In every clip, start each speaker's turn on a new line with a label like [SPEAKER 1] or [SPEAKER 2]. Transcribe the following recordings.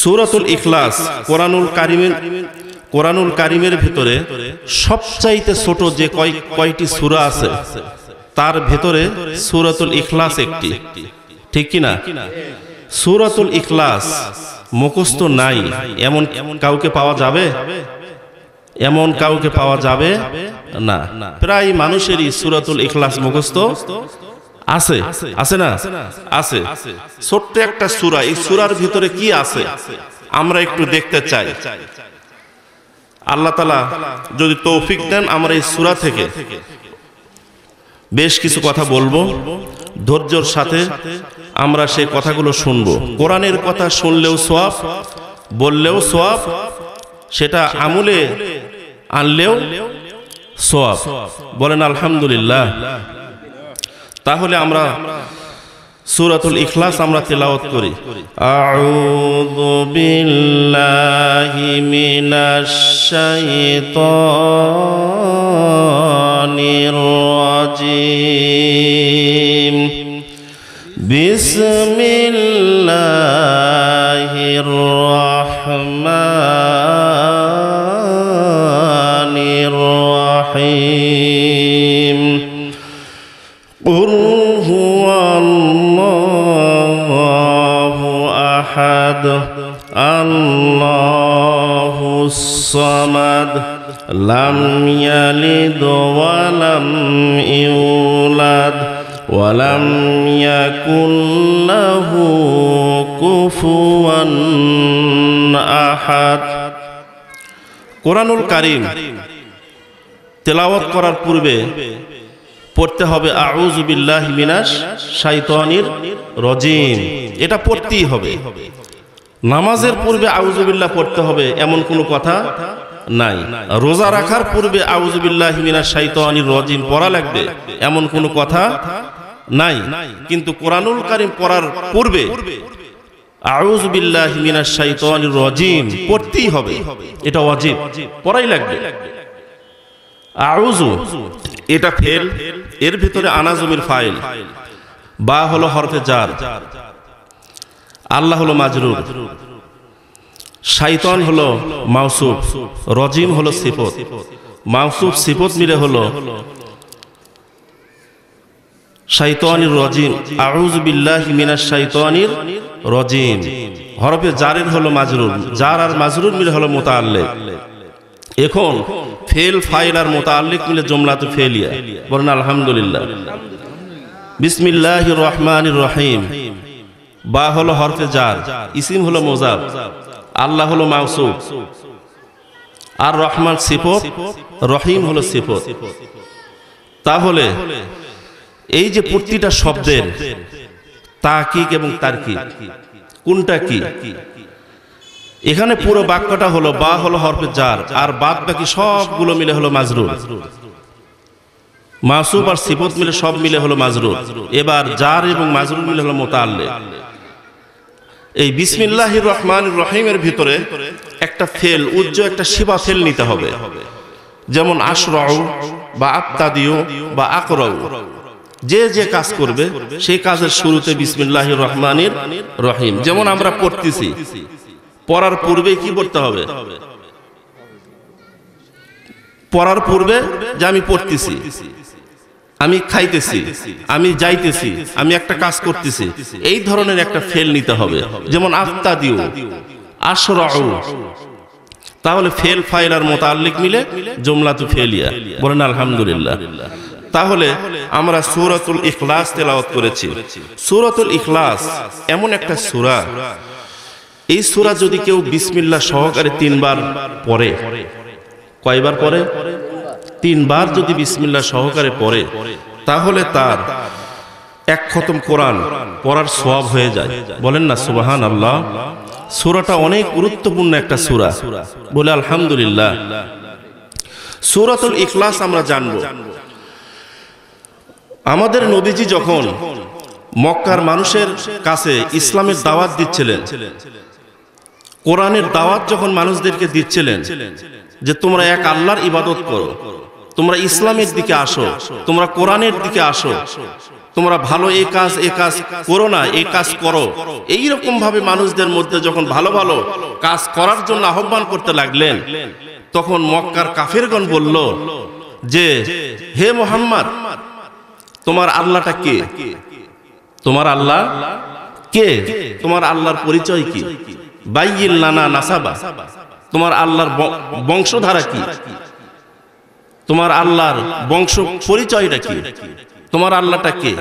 [SPEAKER 1] সূরাতুল ইখলাস কোরআনুল কারীমের ভিতরে সবচাইতে ছোট যে কয়টি সূরা আছে তার ভিতরে সূরাতুল ইখলাস একটি, ঠিক কি না? সূরাতুল ইখলাস মুখস্থ নাই এমন কাউকে পাওয়া যাবে? এমন কাউকে পাওয়া যাবে না। প্রায় মানুষেরই সূরাতুল ইখলাস মুখস্থ আছে, আছে না? আছে। ছোট্ট একটা সূরা, এই সূরার ভিতরে কি আছে আমরা একটু দেখতে চাই। আল্লাহ তাআলা যদি তৌফিক দেন আমরা এই সূরা থেকে বেশ কিছু কথা বলবো, ধৈর্যের সাথে আমরা সেই কথাগুলো শুনবো। কোরআনের কথা শুনলেও সওয়াব, বললেও সওয়াব, সেটা আমলে আনলেও সওয়াব। বলেন আলহামদুলিল্লাহ। তাহলে আমরা সূরাতুল ইখলাস আমরা তেলাওয়াত করি। আউযু বিল্লাহি মিনাশ শাইতানির রাজিম। বিসমিল্লাহির রাহমানির রাহিম। কুল হুয়াল্লাহু আহাদ আল্লাহুস সামাদ লাম ইয়ালিদ ওয়া লাম ইউলাদ ওয়া লাম ইয়াকুল লাহু কুফুয়ান আহাদ। কোরআনুল কারীম তেলাওয়াত করার পূর্বে পড়তে হবে আউযু বিল্লাহি মিনাশ শাইতানির রাজিম, এটা পড়তেই হবে। নামাজের পূর্বে আউযু বিল্লাহ পড়তে হবে এমন কোনো কথা নাই। রোজা রাখার পূর্বে আউযু বিল্লাহি মিনাশ শাইতানির রাজিম পড়া লাগবে এমন কোনো কথা নাই। কিন্তু কোরআনুল কারীম পড়ার পূর্বে আউযু বিল্লাহি মিনাশ শাইতানির রাজিম পড়তেই হবে, এটা ওয়াজিব, পড়াই লাগবে। আউযু এটা ফেল, এর ভিতরে আনাজুমির ফাইল, বা হলো হরফে জার, আল্লাহ হলো মাজরুর, শাইতান হলো মাউসুফ, রাজিম হলো সিফত। মাউসুফ সিফত মিলে হলো শাইতানির রাজিম। আউযু বিল্লাহি মিনাশ শাইতানির রাজিম। হরফে জারের হলো মাজরুর, জার আর মাজরুর মিলে হলো মুতাআল্লিক। এখন ফেল ফাইল আর মুতাআল্লিক মিলে জুমলাতু ফেলিয়া। বলেন আলহামদুলিল্লাহ। বিসমিল্লাহির রহমানির রহিম। বা হলো হরফে জার, ইসিম হলো মুজাফ, আল্লাহ হলো মাউসুফ, আর রহমান সিফত, রহিম হলো সিফত। তাহলে এই যে প্রতিটা শব্দের তাকিক এবং তারকিব কোনটা কি, এখানে পুরো বাক্যটা হলো বা হলো হরফে জার আর বাদ বাকি সবগুলো মিলে হলো মাজরুর। মাউসুফ আর সিফত মিলে সব মিলে হলো মাজরুর। এবার জার এবং মাজরুর মিলে হলো মুতাআল্লিক। এই বিসমিল্লাহির রহমানির রহিমের ভিতরে একটা ফেল, উজ্জ একটা শিবা ফেল নিতে হবে। যেমন আশরাউ বা আবতাদিউ বা আকরাউ, যে যে কাজ করবে সেই কাজের শুরুতে বিসমিল্লাহির রহমানির রহিম। যেমন আমরা পড়তেছি, পড়ার পূর্বে কি পড়তে হবে? পড়ার পূর্বে যে আমি পড়তেছি, আমি খাইতেছি, আমি যাইতেছি, আমি একটা কাজ করতেছি, এই ধরনের একটা ফেল নিতে হবে। যেমন আফতাদিউ, আশরাউ, তাহলে ফেল ফাইল আর মুতাআল্লিক মিলে জুমলাতু ফেলিয়া। বলেন আলহামদুলিল্লাহ। তাহলে আমরা সূরাতুল ইখলাস তেলাওয়াত করেছি। সূরাতুল ইখলাস এমন একটা সূরা, এই সূরা যদি কেউ বিসমিল্লাহ সহকারে 3 বার পড়ে, কয়বার পড়ে? 3 বার যদি বিসমিল্লাহ সহকারে পড়ে, তাহলে তার এক খতম কোরআন পড়ার সওয়াব হয়ে যায়। বলেন না সুবহানাল্লাহ। সূরাটা অনেক গুরুত্বপূর্ণ একটা সূরা, বলে আলহামদুলিল্লাহ। সূরাতুল ইখলাস আমরা জানব। আমাদের নবীজি যখন মক্কার মানুষের কাছে ইসলামের দাওয়াত দিচ্ছিলেন, কোরআনের দাওয়াত যখন মানুষদেরকে দিচ্ছিলেন যে তোমরা এক আল্লাহর ইবাদত করো, তোমরা ইসলামের দিকে আসো, তোমরা কোরআনের দিকে আসো, তোমরা ভালো এই কাজ করো না, এই কাজ করো। এইরকম ভাবে মানুষদের মধ্যে যখন ভালো ভালো কাজ করার জন্য আহ্বান করতে লাগলেন, তখন মক্কার কাফেরগণ বলল যে হে মুহাম্মদ, তোমার আল্লাহটা কে? তোমার আল্লাহ কে? তোমার আল্লাহর পরিচয় কি? বাইয়িন লানা নাসাবা, তোমার আল্লাহর বংশধারা কি? তোমার আল্লাহর বংশ পরিচয়টা কি? তোমার আল্লাহটা কে?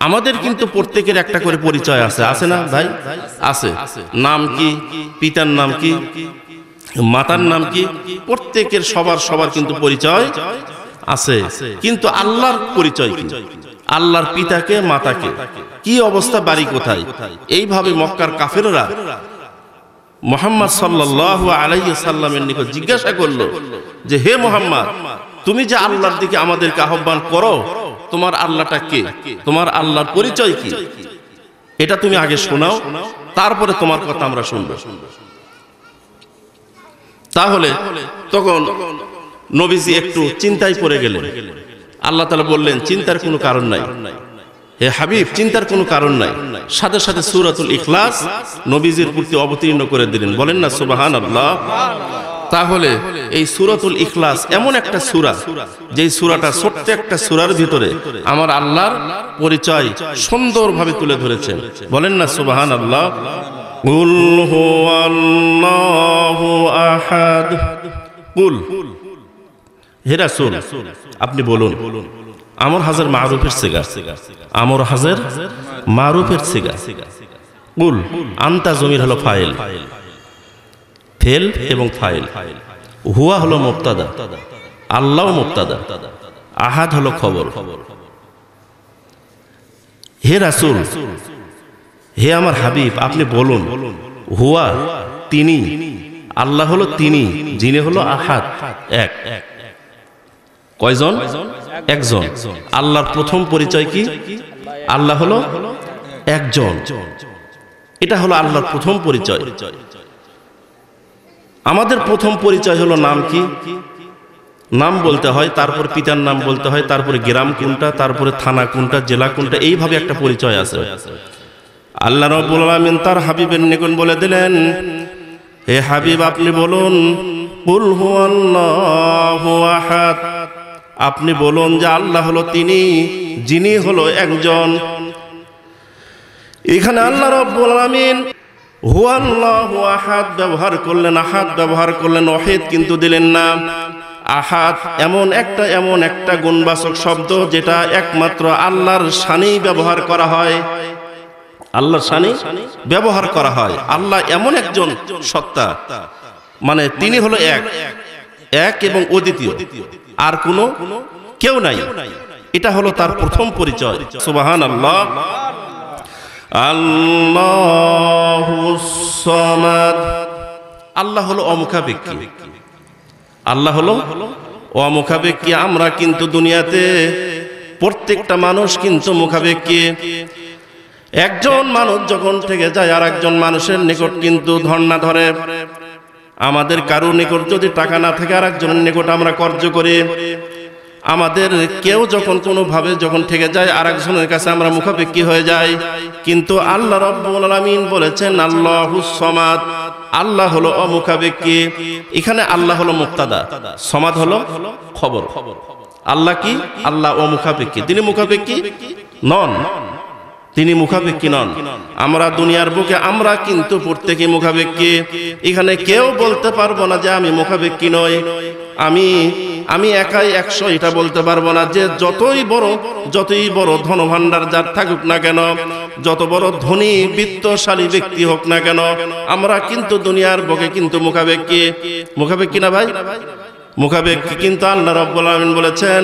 [SPEAKER 1] আমাদের কিন্তু প্রত্যেকের একটা করে পরিচয় আছে, আছে না ভাই? আছে। নাম কি, পিতার নাম কি, মাতার নাম কি, প্রত্যেকের সবার কিন্তু পরিচয় আছে। কিন্তু আল্লাহর পরিচয় কি? আল্লাহর পিতাকে, মাতাকে, কি অবস্থা, বাড়ি কোথায়? এইভাবে মক্কার কাফেররা মুহাম্মদ সাল্লাল্লাহু আলাইহি সাল্লামের নিকট জিজ্ঞাসা করলো যে হে মুহাম্মদ, তুমি যে আল্লাহর দিকে আমাদেরকে আহ্বান করো, তোমার আল্লাহটা কে? তোমার আল্লাহর পরিচয় কি? এটা তুমি আগে শোনাও, তারপরে তোমার কথা আমরা শুনবো। তাহলে তখন নবীজি একটু চিন্তায় পড়ে গেলেন। আল্লাহ তাআলা বললেন, চিন্তার কোনো কারণ নাই হে হাবিব, চিন্তার কোনো কারণ নাই। সাথে সাথে সূরাতুল ইখলাস নবীজির প্রতি অবতীর্ণ করে দিলেন। বলেন না সুবহানাল্লাহ। তাহলে এই সূরাতুল ইখলাস এমন একটা সূরা, যেই সূরাটা ছোট্ট একটা সূরার ভিতরে আমার আল্লাহর পরিচয় সুন্দরভাবে তুলে ধরেছেন। বলেন না সুবহানাল্লাহ। কুল হুয়াল্লাহু আহাদ। কুল, হে রাসূল আপনি বলুন। আমর হাজার মারুফের সিগা, আমর হাজার মারুফের সিগা। কুল, আনতা জমির হলো ফাইল, ফেল এবং ফাইল। হুয়া হলো মুবতাদা, আল্লাহ মুবতাদা, আহাদ হলো খবর। হে রাসূল, হে আমার হাবিব আপনি বলুন। হুয়া তিনি, আল্লাহ হলো তিনি, যিনি হলো আহাদ এক। কয়জন? একজন। আল্লাহর প্রথম পরিচয় কি? আল্লাহ হলো একজন। এটা হলো আল্লাহর প্রথম পরিচয়। আমাদের প্রথম পরিচয় হলো নাম কি? নাম বলতে হয়, তারপর পিতার নাম বলতে হয়, তারপরে গ্রাম কোনটা, তারপরে থানা কোনটা, জেলা কোনটা, এইভাবে একটা পরিচয় আছে। আল্লাহ রাব্বুল আলামিন তার হাবিবের নিকট বলে দিলেন, হে হাবিব আপনি বলুন কুল হুয়াল্লাহু আহাদ। আপনি বলুন যে আল্লাহ হলো তিনি, যিনি হলো একজন। এখানে আল্লাহ রাব্বুল আলামিন হুয়াল্লাহু আহাদ ব্যবহার করলেন, আহাদ ব্যবহার করলেন, ওয়াহিদ কিন্তু দিলেন না। আহাদ এমন একটা গুণবাচক শব্দ যেটা একমাত্র আল্লাহর শানেই ব্যবহার করা হয়। আল্লাহর শানে ব্যবহার করা হয়। আল্লাহ এমন একজন সত্তা, মানে তিনি হলো এক এবং অদ্বিতীয়, আর কোনো কেউ নাই। এটা হলো তার প্রথম পরিচয়। সুবহানাল্লাহ। আল্লাহুস সামাদ, আল্লাহ হলো অমুখাপেক্ষী। আল্লাহ হলো অমুখাপেক্ষী। আমরা কিন্তু দুনিয়াতে প্রত্যেকটা মানুষ কিন্তু মুখাপেক্ষী। একজন মানুষ যখন থেকে যায় আর একজন মানুষের নিকট কিন্তু ধর্ণা ধরে। আমাদের কারো নিকট যদি টাকা না থাকে আর একজনের নিকট আমরা কর্জ করি। আমাদের কেউ যখন কোনোভাবে যখন থেকে যায় আর একজনের কাছে আমরা মুখাপেক্ষী হয়ে যাই। কিন্তু আল্লাহ রাব্বুল আলামিন বলেছেন আল্লাহুস সামাদ, আল্লাহ হলো অমুখাপেক্ষী। এখানে আল্লাহ হলো মুক্তাদা, সমাদ হলো খবর। আল্লাহ কি? আল্লাহ অমুখাপেক্ষী, তিনি মুখাপেক্ষী নন, তিনি মুখাপেক্ষী নন। আমরা দুনিয়ার বুকে আমরা কিন্তু প্রত্যেকে মুখাপেক্ষী। এখানে কেউ বলতে পারবো না যে আমি মুখাপেক্ষী নই, আমি একাই 100 এটা বলতে পারবো না। যে যতই বড় ধনভাণ্ডার যার থাকুক না কেন, যত বড় ধনী বিত্তশালী ব্যক্তি হোক না কেন, আমরা কিন্তু দুনিয়ার বুকে কিন্তু মুখাপেক্ষী না ভাই, মুখাপেক্ষী। কিন্তু আল্লাহ রাব্বুল আলামিন বলেছেন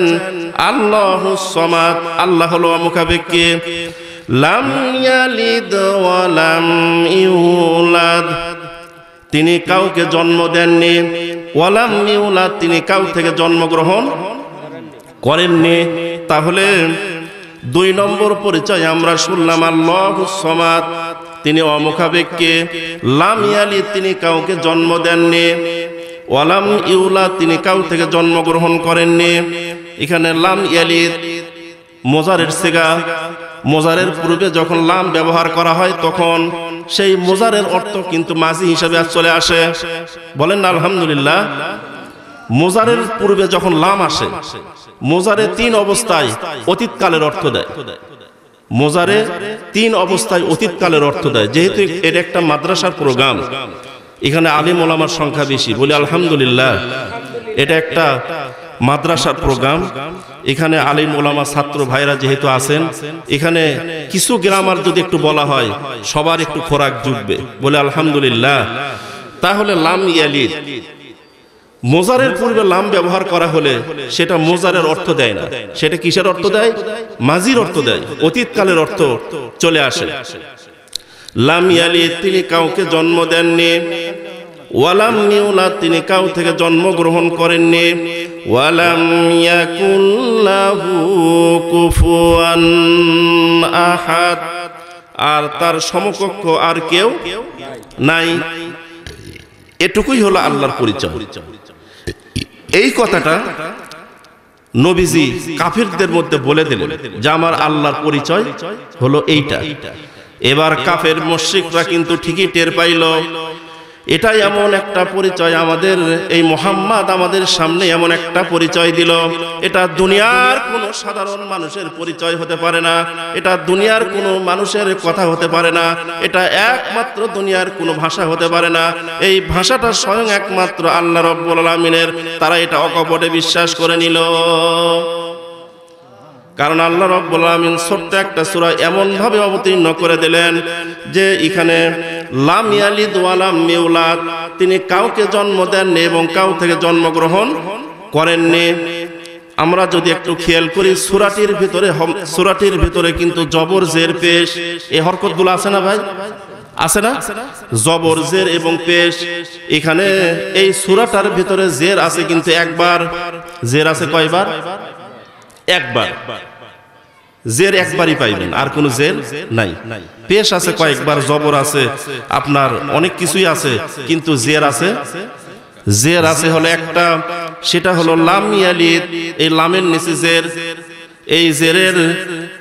[SPEAKER 1] আল্লাহুস সামাদ, আল্লাহ হলো মুখাপেক্ষী। লাম ইয়ালিদ ওয়া লাম ইউলাদ, তিনি কাউকে জন্ম দেননি। ওয়া লাম ইউলাদ, তিনি কাউ থেকে জন্মগ্রহণ করেননি। তাহলে 2 নম্বর পরিচয় আমরা শুনলাম আল্লাহুস সামাদ, তিনি অমুখাপেক্ষী। লাম ইয়ালিদ, তিনি কাউকে জন্ম দেননি। ওয়া লাম ইউলাদ, তিনি কাউ থেকে জন্মগ্রহণ করেননি। এখানে লাম ইয়ালিদ মোজারের সিগা, মোজারের পূর্বে যখন লাম ব্যবহার করা হয় তখন সেই মোজারের অর্থ কিন্তু মাজি হিসাবে চলে আসে। বলেন না আলহামদুলিল্লাহ। মোজারের পূর্বে যখন লাম আসে, মোজারে 3 অবস্থায় অতীতকালের অর্থ দেয়। মোজারে 3 অবস্থায় অতীতকালের অর্থ দেয়। যেহেতু এর একটা মাদ্রাসার প্রোগ্রাম, এখানে আলিম ওলামার সংখ্যা বেশি, বলি আলহামদুলিল্লাহ। এটা একটা মাদ্রাসার প্রোগ্রাম, এখানে আলিম ওলামা ছাত্র ভাইরা যেহেতু আছেন, এখানে কিছু গ্রামার যদি একটু বলা হয় সবার একটু খোরাক জুটবে, বলে আলহামদুলিল্লাহ। তাহলে লাম ইয়ালিদ, মোজারের পূর্বে লাম ব্যবহার করা হলে সেটা মোজারের অর্থ দেয় না, সেটা কিসের অর্থ দেয়? মাজির অর্থ দেয়, অতীতকালের অর্থ চলে আসে। লাম ইয়ালিদ, তিনি কাউকে জন্ম দেননি। ওয়ালাম ইউলাদ, তিনি কাউ থেকে জন্ম গ্রহণ করেননি। ওয়ালাম ইয়াকুল লাহু কুফুয়ান আহাদ, আর তার সমকক্ষ আর কেউ নাই। এটুকুই হলো আল্লাহর পরিচয়। এই কথাটা নবীজি কাফিরদের মধ্যে বলে দিলেন যে আমার আল্লাহর পরিচয় হলো এইটা। এবার কাফের মুশরিকরা কিন্তু ঠিকই টের পাইল, এটাই এমন একটা পরিচয়, আমাদের এই মুহাম্মদ আমাদের সামনে এমন একটা পরিচয় দিল, এটা দুনিয়ার কোনো সাধারণ মানুষের পরিচয় হতে পারে না, এটা দুনিয়ার কোনো মানুষের কথা হতে পারে না, এটা একমাত্র দুনিয়ার কোনো ভাষা হতে পারে না। এই ভাষাটা স্বয়ং একমাত্র আল্লাহ রাব্বুল আলামিনের। তারা এটা অকপটে বিশ্বাস করে নিল। কারণ আল্লাহ রাব্বুল আলামিন ছোট্ট একটা সূরা এমন ভাবে অবতীর্ণ করে দিলেন যে এখানে লাম ইয়ালিদ ওয়া লাম ইউলাদ, তিনি কাউকে জন্ম দেননি এবং কাউ থেকে জন্মগ্রহণ করেননি। আমরা যদি একটু খেয়াল করি সূরাটির ভিতরে কিন্তু জবর জের পেশ এই হরকতগুলো আছে না ভাই? আছে না? জবর জের এবং পেশ। এখানে এই সূরাটার ভিতরে জের আছে কিন্তু একবার। জের আছে কয়বার? একবার। জের একবারই পাইবেন, আর কোনো জের নাই। পেশ আছে কয়েকবার, জবর আছে, আপনার অনেক কিছুই আছে, কিন্তু জের আছে। জের আছে হলো একটা, সেটা হলো লাম ইয়ালিদ। এই লামের নিচে জের। এই জেরের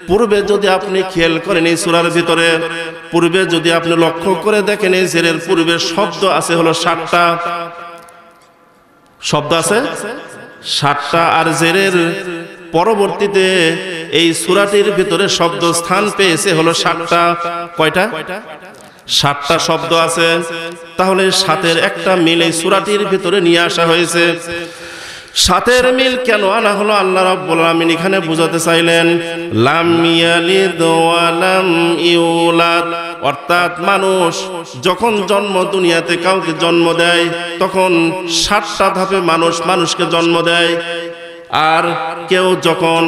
[SPEAKER 1] পূর্বে যদি আপনি খেয়াল করেন এই সূরার ভিতরে, পূর্বে যদি আপনি লক্ষ্য করে দেখেন, এই জেরের পূর্বে শব্দ আছে হলো 7টা শব্দ আছে, 7টা। আর জেরের পরবর্তীতে এই সূরাটির ভিতরে শব্দ স্থান পেয়েছে হলো 7টা। কয়টা? 7টা শব্দ আছে। তাহলে 7-এর একটা মিল এই সূরাটির ভিতরে নিয়ে আসা হয়েছে। 7-এর মিল কেন আনা হলো? আল্লাহ রাব্বুল আলামিন এখানে বুঝাতে চাইলেন লাম ইয়ালিদ ওয়া লাম ইউলাদ, অর্থাৎ মানুষ যখন জন্ম দুনিয়াতে কাউকে জন্ম দেয় তখন 7টা ধাপে মানুষকে জন্ম দেয়। আর কেউ যখন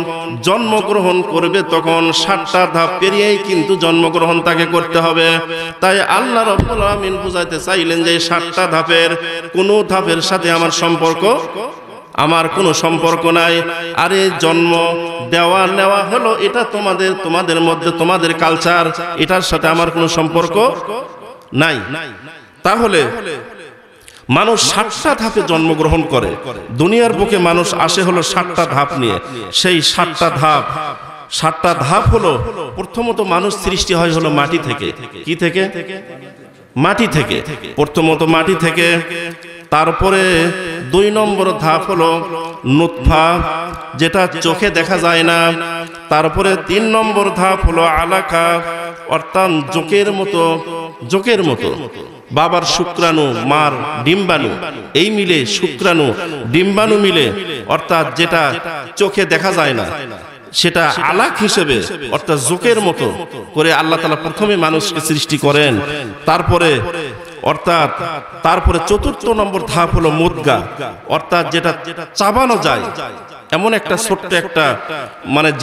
[SPEAKER 1] জন্মগ্রহণ করবে তখন 7টা ধাপ পেরিয়েই কিন্তু জন্মগ্রহণ তাকে করতে হবে। তাই আল্লাহ রাব্বুল আলামিন বুঝাইতে চাইলেন যে 7টা ধাপের কোনো ধাপের সাথে আমার কোনো সম্পর্ক নাই। আরে জন্ম দেওয়া নেওয়া হলো এটা তোমাদের মধ্যে তোমাদের কালচার, এটার সাথে আমার কোনো সম্পর্ক নাই। তাহলে মানুষ 7টা ধাপে জন্মগ্রহণ করে। দুনিয়ার বুকে মানুষ আসে হলো 7টা ধাপ নিয়ে। সেই 7টা ধাপ হলো, প্রথমত মানুষ সৃষ্টি হয় হলো মাটি থেকে। কি থেকে? মাটি থেকে। প্রথমত মাটি থেকে। তারপরে 2 নম্বর ধাপ হলো নুতফা, যেটা চোখে দেখা যায় না। তারপরে 3 নম্বর ধাপ হলো আলাকা, অর্থাৎ জোকের মতো বাবার শুক্রাণু, মার ডিম্বাণু, এই মিলে শুক্রাণু ডিম্বাণু মিলে, অর্থাৎ যেটা চোখে দেখা যায় না সেটা আলাক হিসেবে, অর্থাৎ জোকের মতো করে আল্লাহ তাআলা প্রথমে মানুষকে সৃষ্টি করেন। তারপরে 4র্থ নম্বর ধাপ হলো মুদগা, অর্থাৎ যেটা চাবানো যায়, এমন একটা ছোট্ট একটা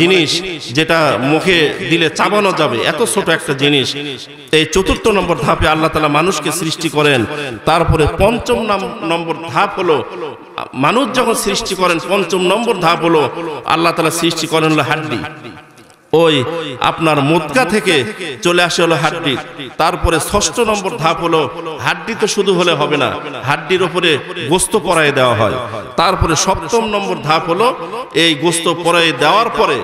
[SPEAKER 1] জিনিস যেটা মুখে দিলে চাবানো যাবে, এত ছোট একটা জিনিস। এই 4র্থ নম্বর ধাপে আল্লাহ তাআলা মানুষকে সৃষ্টি করেন। তারপরে 5ম নম্বর ধাপ হলো মানুষ যখন সৃষ্টি করেন, 5ম নম্বর ধাপ হলো আল্লাহ তাআলা সৃষ্টি করেন হলো হাড্ডি। ওই আপনার মুদগা থেকে চলে আসে হলো হাড্ডি। তারপরে 6 নম্বর ধাপ হলো হাড্ডি তো শুধু হলে হবে না, হাড্ডির উপরে গোস্ত পরায় দেওয়া হয়। তারপরে 7ম নম্বর ধাপ হলো এই গোস্ত পরায় দেওয়ার পরে,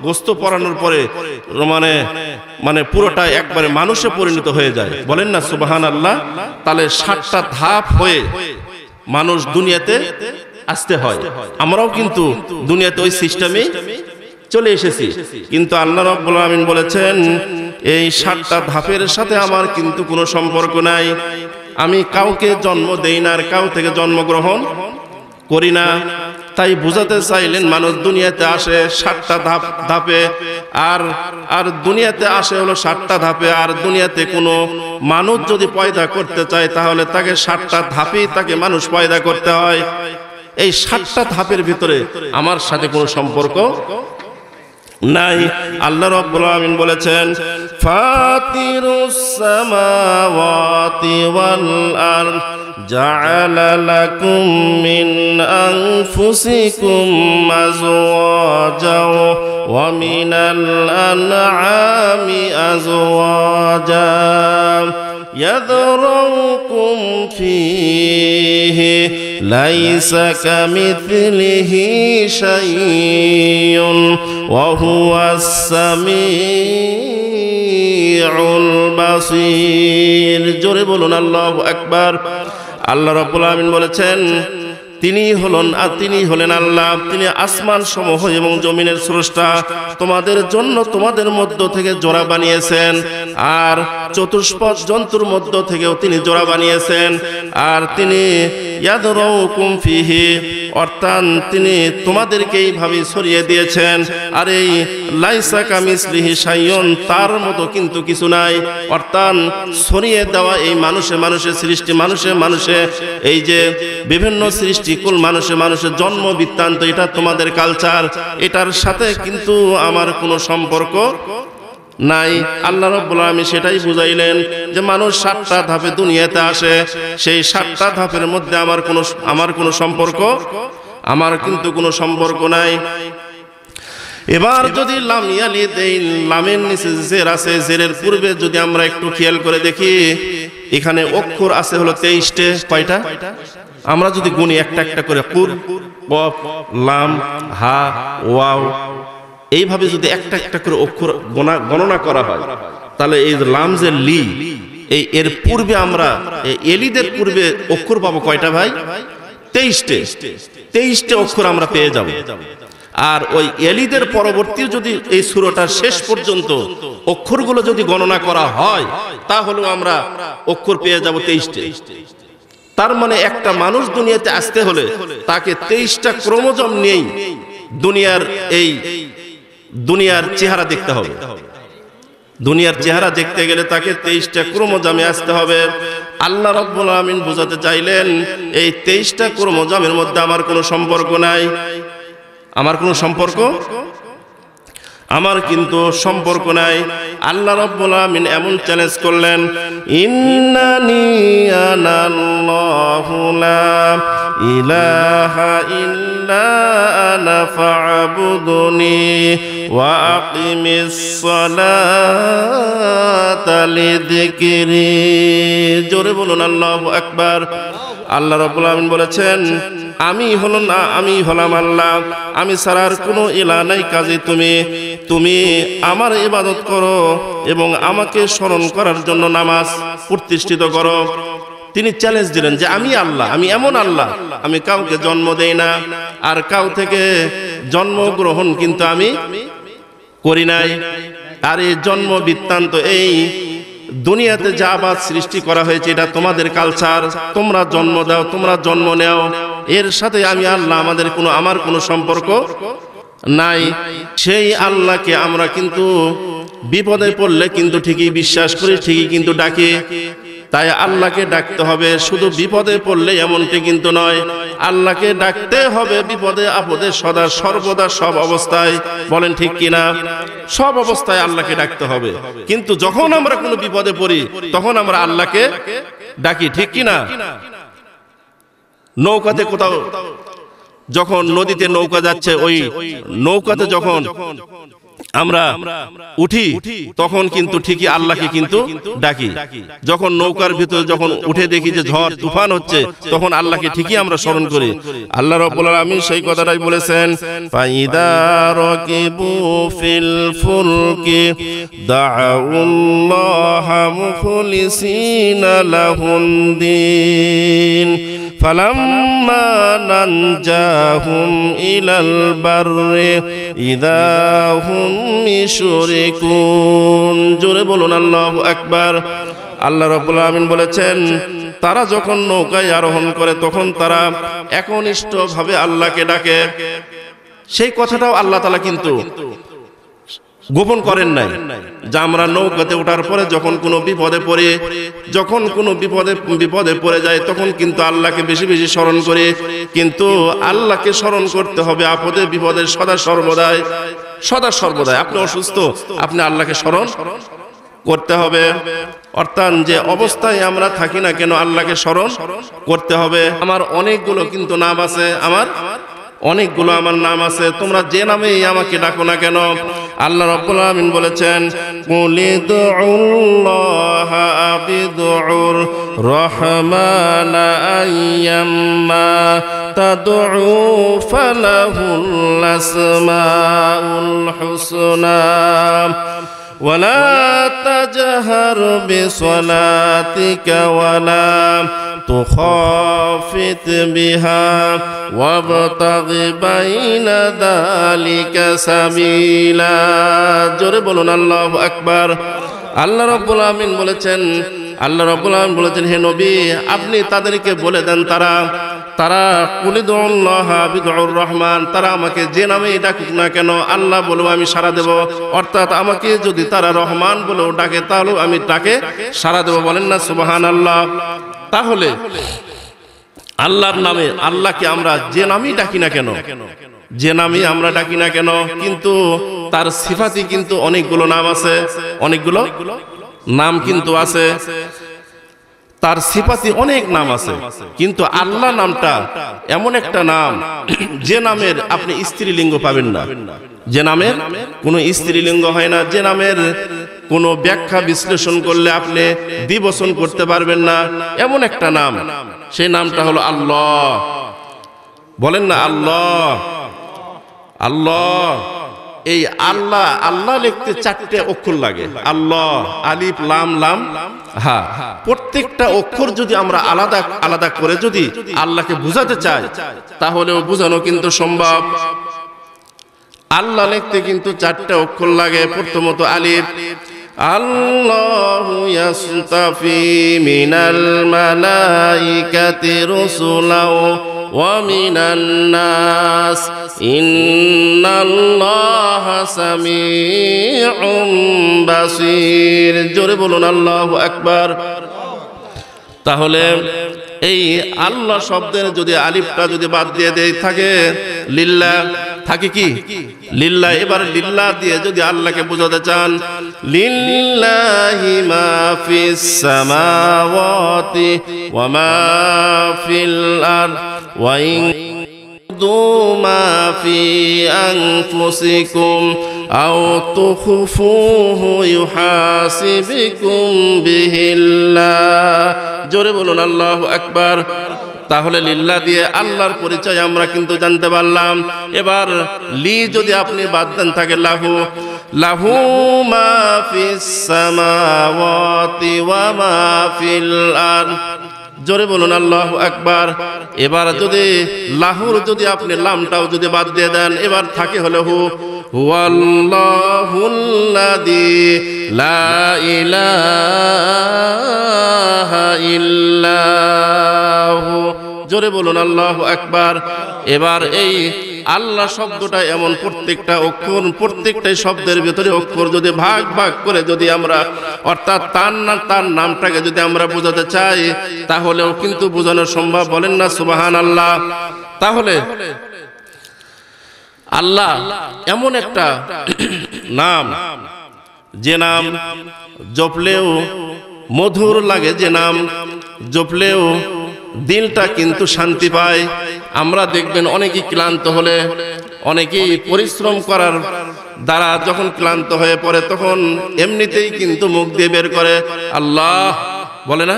[SPEAKER 1] গোস্ত পরানোর পরে মানে পুরোটা একবারে মানুষে পরিণত হয়ে যায়। বলেন না সুবহানাল্লাহ। তাহলে 7টা ধাপ হয়ে মানুষ দুনিয়াতে আসতে হয়। আমরাও কিন্তু দুনিয়াতে ওই সিস্টেমে চলে এসেছি, কিন্তু আল্লাহ রাব্বুল আলামিন বলেছেন এই 7টা ধাপের সাথে আমার কিন্তু কোনো সম্পর্ক নাই। আমি কাউকে জন্ম দেই না, আর কাউ থেকে জন্মগ্রহণ করি না। তাই বুঝাতে চাইলেন মানুষ দুনিয়াতে আসে 7টা ধাপে, আর দুনিয়াতে আসে হলো 7টা ধাপে। আর দুনিয়াতে কোনো মানুষ যদি পয়দা করতে চায় তাহলে তাকে 7টা ধাপেই তাকে মানুষ পয়দা করতে হয়। এই 7টা ধাপের ভিতরে আমার সাথে কোনো সম্পর্ক নাই। আল্লাহ রাব্বুল আলামিন বলেছেন ফাতিরুস সামাওয়াতি ওয়াল আরদ জাআলা লাকুম মিন আনফুসিকুম আজওয়াজাও ওয়া মিনাল আনআমি আজওয়াজা يذرؤكم فيه ليس كمثله شيء وهو السميع البصير। জোরে বলুন আল্লাহু আকবার। আল্লাহ রাব্বুল আলামিন বলেছেন তিনি হলেন আল্লাহ, তিনি আসমান সমূহ এবং জমিনের স্রষ্টা। তোমাদের জন্য তোমাদের মধ্য থেকে জোড়া বানিয়েছেন, আর চতুষ্পদ জন্তুর মধ্য থেকেও তিনি জোড়া বানিয়েছেন। আর তিনি ইয়াদরাউকুম ফিহি, অর্থাৎ তিনি তোমাদেরকে এইভাবে ছড়িয়ে দিয়েছেন। আর এই লাইসা কামিসলিহি শাইউন, তার মতো কিন্তু কিছু নাই। অর্থাৎ ছড়িয়ে দেওয়া এই মানুষের সৃষ্টি, মানুষে এই যে বিভিন্ন সৃষ্টিকুল মানুষের জন্ম বৃত্তান্ত, এটা তোমাদের কালচার, এটার সাথে কিন্তু আমার কোনো সম্পর্ক নাই। আল্লাহ রাব্বুল আলামিন সেটাই বুঝাইলেন যে মানুষ 7টা ধাপে দুনিয়াতে আসে, সেই 7টা ধাপের মধ্যে আমার কোনো সম্পর্ক, আমার কিন্তু কোনো সম্পর্ক নাই। এবার যদি লাম ইয়ালিদ, এই লামের নিচে জের আছে, জেরের পূর্বে যদি আমরা একটু খেয়াল করে দেখি, এখানে অক্ষর আছে হলো 23টে। কয়টা? আমরা যদি গুনি একটা একটা করে কুর, কফ, লাম, হা, ওয়াও, এইভাবে যদি একটা একটা করে অক্ষর গণনা করা হয়, তাহলে এই লাম যে লি, এর পূর্বে আমরা এলিদের পূর্বে অক্ষর পাবো কয়টা ভাই? 23টে অক্ষর আমরা পেয়ে যাব। আর ওই এলিদের পরবর্তী যদি এই সূরাটার শেষ পর্যন্ত অক্ষরগুলো যদি গণনা করা হয়, তাহলেও আমরা অক্ষর পেয়ে যাব 23টে। তার মানে একটা মানুষ দুনিয়াতে আসতে হলে তাকে 23টা ক্রোমোজোম নিয়েই দুনিয়ার চেহারা দেখতে হবে। দুনিয়ার চেহারা দেখতে গেলে তাকে 23টা ক্রোমোজোমে আসতে হবে। আল্লাহ রাব্বুল আলামিন বোঝাতে চাইলেন এই 23টা ক্রোমোজোমের মধ্যে আমার কোনো সম্পর্ক নাই। আমার কোনো সম্পর্ক, আমার কিন্তু সম্পর্ক নাই। আল্লাহ রাব্বুল আলামিন এমন চ্যালেঞ্জ করলেন, ইন্নানি আনাল্লাহু লা ইলাহা ইল্লা আনা ফা'বুদুনি ওয়া আকিমিস সালাতা লিযিকরি। জোরে বলুন আল্লাহু আকবার। আল্লাহ রাব্বুল আলামিন বলেছেন আমি হলাম আল্লাহ, আমি ছাড়া আর কোনো ইলাহ নাই, কাজে তুমি আমার ইবাদত করো এবং আমাকে স্মরণ করার জন্য নামাজ প্রতিষ্ঠিত করো। তিনি চ্যালেঞ্জ দিলেন যে আমি আল্লাহ, আমি এমন আল্লাহ, আমি কাউকে জন্ম দেই না, আর কাউ থেকে জন্মগ্রহণ কিন্তু আমি করি নাই। আর এই জন্ম বৃত্তান্ত, এই দুনিয়াতে যা আবাদ সৃষ্টি করা হয়েছে এটা তোমাদের কালচার, তোমরা জন্ম দাও, তোমরা জন্ম নেও, এর সাথে আমি আল্লাহ আমার কোনো সম্পর্ক নাই। সেই আল্লাহকে আমরা কিন্তু বিপদে পড়লে কিন্তু ঠিকই বিশ্বাস করি, ঠিকই কিন্তু ডাকি। তাই আল্লাহকে ডাকতে হবে, শুধু বিপদে পড়লে এমনটি কিন্তু নয়। আল্লাহকে ডাকতে হবে বিপদে আপদে, সদা সর্বদা, সব অবস্থায়। বলেন ঠিক কিনা? সব অবস্থায় আল্লাহকে ডাকতে হবে। কিন্তু যখন আমরা কোনো বিপদে পড়ি তখন আমরা আল্লাহকে ডাকি, ঠিক কিনা? নৌকাতে কোথাও যখন নদীতে নৌকা যাচ্ছে, ওই নৌকাতে যখন আমরা উঠি তখন কিন্তু ঠিকই আল্লাহকে কিন্তু ডাকি। যখন নৌকার ভিতরে যখন উঠে দেখি যে ঝড় তুফান হচ্ছে, তখন আল্লাহকে ঠিকই আমরা স্মরণ করি। আল্লাহ রাব্বুল আলামিন সেই কথাটাই বলেছেন, ফাইদা রাকিবু ফিল ফুলকি দাউল্লাহা মুখলিসিনা লাহুদ দীন ফালাম্মা নানজাহুম ইলাল বাররি ইযা হুম ইউশরিকুন। জোরে বলুন আল্লাহু আকবার। আল্লাহ রাব্বুল আলামিন বলেছেন, তারা যখন নৌকায় আরোহণ করে তখন তারা একনিষ্ঠভাবে আল্লাহকে ডাকে। সেই কথাটাও আল্লাহ তাআলা কিন্তু গোপন করেন নাই, যে আমরা নৌকাতে ওঠার পরে যখন কোনো বিপদে পড়ে, যখন কোনো বিপদে পড়ে যায় তখন কিন্তু আল্লাহকে বেশি বেশি স্মরণ করে। কিন্তু আল্লাহকে স্মরণ করতে হবে আপদে বিপদে সদা সর্বদাই। আপনি অসুস্থ, আপনি আল্লাহকে স্মরণ করতে হবে। অর্থাৎ যে অবস্থায় আমরা থাকি না কেন আল্লাহকে স্মরণ করতে হবে। আমার অনেকগুলো কিন্তু নাম আছে, আমার নাম আছে, তোমরা যে নামেই আমাকে ডাকো না কেন। আল্লাহ রাব্বুল আলামিন বলেছেন, কুলিদুল্লাহা আবিদুর রহমানা আইয়াম্মা তাদউ ফালাহুল আসমাউল হুসনা ওয়ালা তাজহার বিসলাতিকা ওয়ালা তুখাফিত বিহা ওয়াবতাগি বাইনা যালিকা সাবিলা। জোরে বলুন আল্লাহু আকবার। আল্লাহ রাব্বুল আলামিন বলেছেন, হে নবী, আপনি তাদেরকে বলে দেন, তারা কুলিদুল্লাহা বিদুর রহমান, তারা আমাকে যে নামেই ডাকুক না কেন আল্লাহ বলেও আমি সাড়া দেব। অর্থাৎ আমাকে যদি তারা রহমান বলেও ডাকে তাহলেও আমি তাকে সাড়া দেব। বলেন না সুবহানাল্লাহ। তাহলে আল্লাহর নামে, আল্লাহকে আমরা যে নামেই ডাকি না কেন, কিন্তু তার সিফাতি কিন্তু অনেকগুলো নাম আছে, কিন্তু আছে, তার সিফাতি অনেক নাম আছে। কিন্তু আল্লাহ নামটা এমন একটা নাম যে নামের আপনি স্ত্রীলিঙ্গ পাবেন না, যে নামের কোনো স্ত্রীলিঙ্গ হয় না, যে নামের কোনো ব্যাখ্যা বিশ্লেষণ করলে আপনি দ্বিবচন করতে পারবেন না, এমন একটা নাম। সেই নামটা হলো আল্লাহ। বলেন না আল্লাহ। এই আল্লাহ লিখতে 4টে অক্ষর লাগে। আল্লাহ, আলিফ লাম হা। প্রত্যেকটা অক্ষর যদি আমরা আলাদা আলাদা করে যদি আল্লাহকে বুঝাতে চাই তাহলেও বোঝানো কিন্তু সম্ভব। আল্লাহ লিখতে কিন্তু 4টে অক্ষর লাগে। প্রথমত আলিফ। আল্লাহু ইয়াসতাফি মিনাল মালাইকাতি রুসুলাও ওয়া মিনান নাস ইন্নাল্লাহা সামিউম বাসীর। জোরে বলুন আল্লাহু আকবার। তাহলে এই আল্লাহ শব্দের যদি আলিফটা যদি বাদ দিয়ে দেয় থাকে লিল্লাহ, থাকে কি লিল্লাহ। এবার লিল্লাহ দিয়ে যদি আল্লাহকে বোঝাতে চান, লিল্লাহি মা ফিস সামাওয়াতি ওয়া মা ফিল আরদ ওয়া ইন মা ফি আনফুসিকুম আও তুখফুহু ইউহাসিবুকুম বিহিল্লাহ। জোরে বলুন আল্লাহু আকবার। তাহলে লিল্লাহ দিয়ে আল্লাহর পরিচয় আমরা কিন্তু জানতে পারলাম। এবার লি যদি আপনি বাদ দেন থাকে লাহু মা ফিস সামাওয়াতি ওয়া মা ফিল আরদ। জোরে বলুন আল্লাহু আকবার। এবার যদি লাহুর যদি আপনি লামটাও যদি বাদ দিয়ে দেন, এবার থাকে হলো হুয়াল্লাহুল্লাযী লা ইলাহা ইল্লাহু। জোরে বলুন আল্লাহু আকবার। এবার এই আল্লাহ শব্দটা এমন প্রত্যেকটা অক্ষর, প্রত্যেকটাই শব্দের ভিতরে অক্ষর যদি ভাগ ভাগ করে যদি আমরা, অর্থাৎ তার নামটাকে যদি আমরা বোঝাতে চাই তাহলেও কিন্তু বোঝানো সম্ভব। বলেন না সুবহানাল্লাহ। তাহলে আল্লাহ এমন একটা নাম, যে নাম জপলেও মধুর লাগে, যে নাম জপলেও দিলটা কিন্তু শান্তি পায়। আমরা দেখবেন অনেকেই ক্লান্ত হলে, অনেকেই পরিশ্রম করার দ্বারা যখন ক্লান্ত হয়ে পড়ে তখন এমনিতেই কিন্তু মুখ দিয়ে বের করে আল্লাহ, বলে না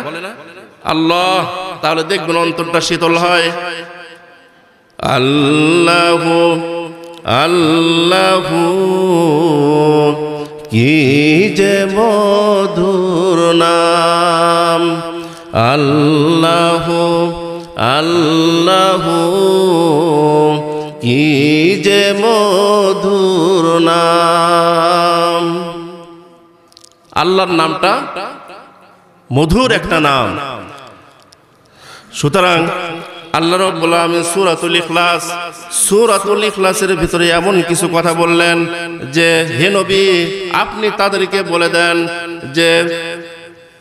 [SPEAKER 1] আল্লাহ, তাহলে দেখবেন অন্তরটা শীতল হয়। আল্লাহু আল্লাহু কি যে মধুর নাম, আল্লাহু আল্লাহু কি যে মধুর নাম। আল্লাহর নামটা মধুর একটা নাম। সুতরাং আল্লাহ রাব্বুল আলামিন সূরাতুল ইখলাসের ভিতরে এমন কিছু কথা বললেন যে হে নবী, আপনি তাদেরকে বলে দেন যে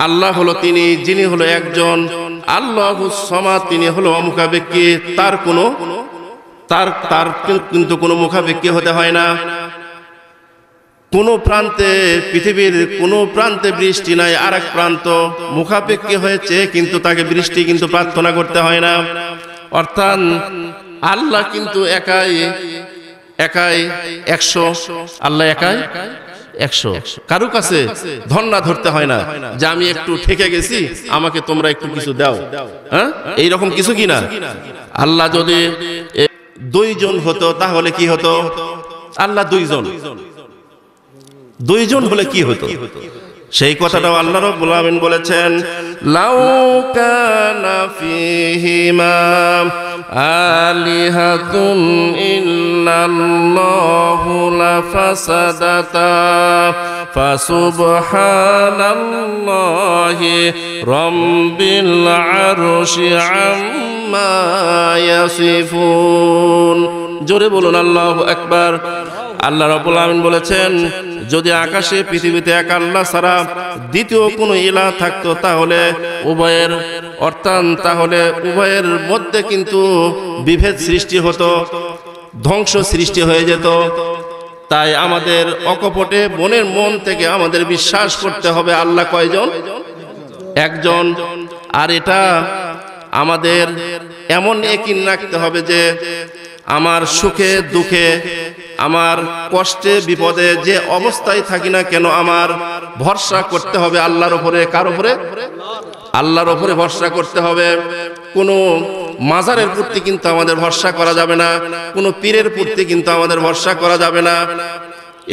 [SPEAKER 1] আল্লাহ হলো তিনি, যিনি হলো একজন, আল্লাহুস সামাদ, তিনি হলো অমুখাপেক্ষী, তার কিন্তু কোনো মুখাপেক্ষী হতে হয় না। কোন প্রান্তে, পৃথিবীর কোন প্রান্তে বৃষ্টি নাই, আরেক প্রান্ত মুখাপেক্ষী হয়েছে, কিন্তু তাকে বৃষ্টি কিন্তু প্রার্থনা করতে হয় না। অর্থাৎ আল্লাহ কিন্তু একাই 100, আল্লাহ একাই 100, কারো কাছে ধন্না ধরতে হয় না যে আমি একটু ঠেকে গেছি, আমাকে তোমরা একটু কিছু দাও, হ্যাঁ, এইরকম কিছু কিনা। আল্লাহ যদি 2 জন হতো তাহলে কি হতো? আল্লাহ 2 জন হলে কি হতো? সেই কথাটাও আল্লাহ রাব্বুল আলামিন বলেছেন, লাউ কানা ফীহিমা আলিহাতুন ইল্লাল্লাহু লাফাসাদাতা ফাসুবহানাল্লাহি রাব্বিল আরশি আম্মা ইয়াসিফুন। জোরে বলুন আল্লাহু আকবার। আল্লাহ রাব্বুল আলামিন বলেছেন, যদি আকাশে পৃথিবীতে এক আল্লাহ ছাড়া দ্বিতীয় কোনো ইলাহ থাকতো তাহলে উভয়ের মধ্যে কিন্তু বিভেদ সৃষ্টি হতো, ধ্বংস সৃষ্টি হয়ে যেত। তাই আমাদের অকপটে মনের মন থেকে আমাদের বিশ্বাস করতে হবে আল্লাহ কয়জন? একজন। আর এটা আমাদের এমন ইয়াকিন রাখতে হবে যে আমার সুখে দুঃখে, আমার কষ্টে বিপদে, যে অবস্থায় থাকি না কেন, আমার ভরসা করতে হবে আল্লাহর উপরে। কার উপরে? আল্লাহর উপরে ভরসা করতে হবে। কোনো মাজারের প্রতি কিন্তু আমাদের ভরসা করা যাবে না, কোনো পীরের প্রতি কিন্তু আমাদের ভরসা করা যাবে না।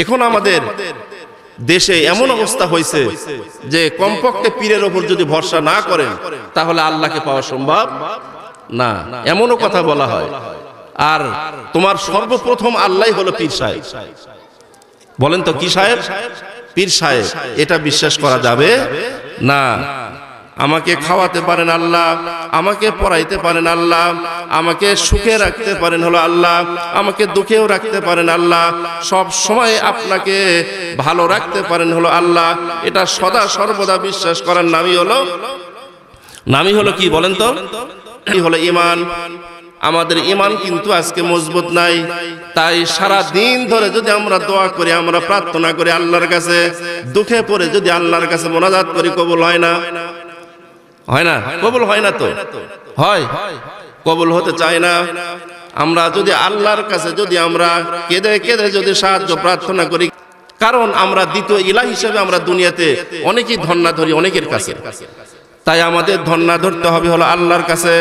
[SPEAKER 1] এখন আমাদের দেশে এমন অবস্থা হয়েছে যে কমপক্ষে পীরের উপর যদি ভরসা না করেন তাহলে আল্লাহকে পাওয়া সম্ভব না, এমনও কথা বলা হয়। আর তোমার সর্বপ্রথম আল্লাহ হলো পীর সাহেব। বলেন তো কি সাহেব? পীর সাহেব। এটা বিশ্বাস করা যাবে না। আমাকে খাওয়াতে পারেন আল্লাহ, আমাকে পড়াইতে পারেন আল্লাহ, আমাকে সুখে রাখতে পারেন হলো আল্লাহ, আমাকে দুঃখেও রাখতে পারেন আল্লাহ, সব সময় আপনাকে ভালো রাখতে পারেন হলো আল্লাহ। এটা সদা সর্বদা বিশ্বাস করার নামই হলো কি বলেন তো? কি হলো ঈমান। আমাদের ঈমান কিন্তু আজকে মজবুত নাই। তাই সারা দিন ধরে যদি আমরা দোয়া করি, আমরা প্রার্থনা করি আল্লাহর কাছে, দুঃখে পড়ে যদি আল্লাহর কাছে মোনাজাত করি, কবুল হয় না? হয় না? কবুল হয় না তো? হয়, কবুল হতে চায় না। আমরা যদি আল্লাহর কাছে যদি আমরা কেঁদে কেঁদে যদি সাহায্য প্রার্থনা করি, কারণ আমরা দ্বিতীয় ইলাহ হিসেবে আমরা দুনিয়াতে অনেকেই ধন্না ধরি অনেকের কাছে। তাই আমাদের ধন্না ধরতে হবে হলো আল্লাহর কাছে।